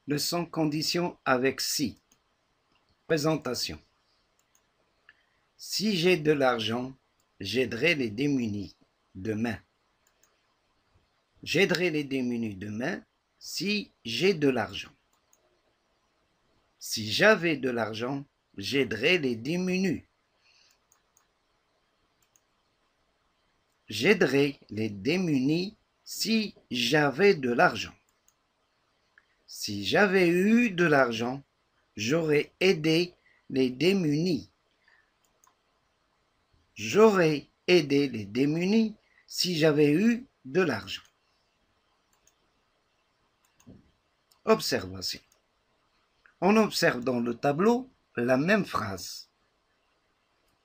Leçon condition avec si. Présentation. Si j'ai de l'argent, j'aiderai les démunis demain. J'aiderai les démunis demain si j'ai de l'argent. Si j'avais de l'argent, j'aiderais les démunis. J'aiderais les démunis si j'avais de l'argent. Si j'avais eu de l'argent, j'aurais aidé les démunis. J'aurais aidé les démunis si j'avais eu de l'argent. Observation. On observe dans le tableau la même phrase,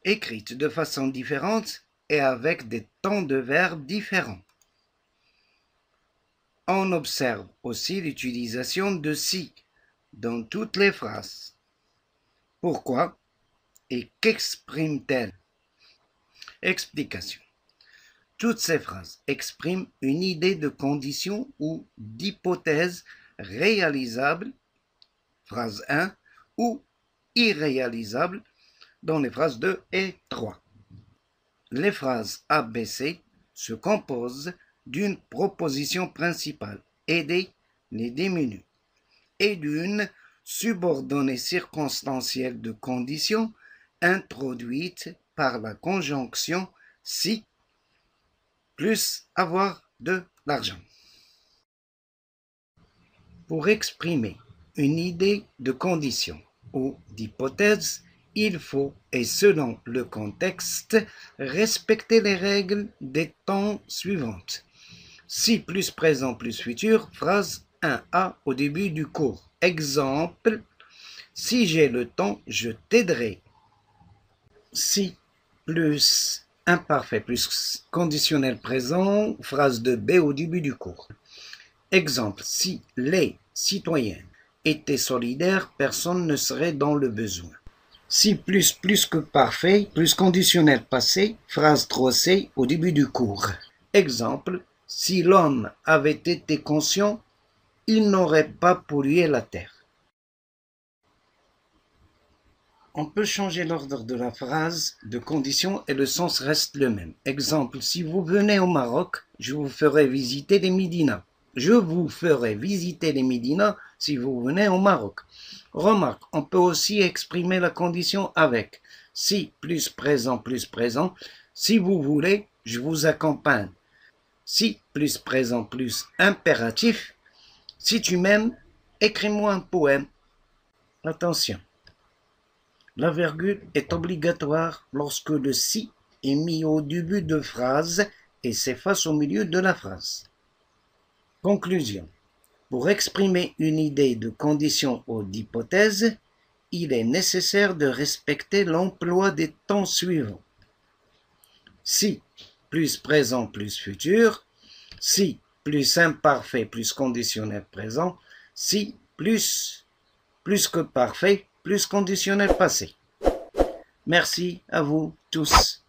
écrite de façon différente et avec des temps de verbe différents. On observe aussi l'utilisation de si dans toutes les phrases. Pourquoi et qu'exprime-t-elle? Explication. Toutes ces phrases expriment une idée de condition ou d'hypothèse réalisable, phrase 1, ou irréalisable dans les phrases 2 et 3. Les phrases ABC se composent d'une proposition principale, aider les démunis, et d'une subordonnée circonstancielle de condition introduite par la conjonction si plus avoir de l'argent. Pour exprimer une idée de condition ou d'hypothèse, il faut, et selon le contexte, respecter les règles des temps suivantes. Si plus présent plus futur, phrase 1a au début du cours. Exemple, si j'ai le temps, je t'aiderai. Si plus imparfait plus conditionnel présent, phrase 2b au début du cours. Exemple, si les citoyens étaient solidaires, personne ne serait dans le besoin. Si plus que parfait, plus conditionnel passé, phrase 3c au début du cours. Exemple, si l'homme avait été conscient, il n'aurait pas pollué la terre. On peut changer l'ordre de la phrase de condition et le sens reste le même. Exemple, si vous venez au Maroc, je vous ferai visiter les Médinas. Je vous ferai visiter les Médinas si vous venez au Maroc. Remarque, on peut aussi exprimer la condition avec si plus présent, si vous voulez, je vous accompagne. Si plus présent plus impératif, si tu m'aimes, écris-moi un poème. Attention, la virgule est obligatoire lorsque le si est mis au début de phrase et s'efface au milieu de la phrase. Conclusion. Pour exprimer une idée de condition ou d'hypothèse, il est nécessaire de respecter l'emploi des temps suivants. Si plus présent plus futur, si plus imparfait plus conditionnel présent, si plus que parfait plus conditionnel passé. Merci à vous tous.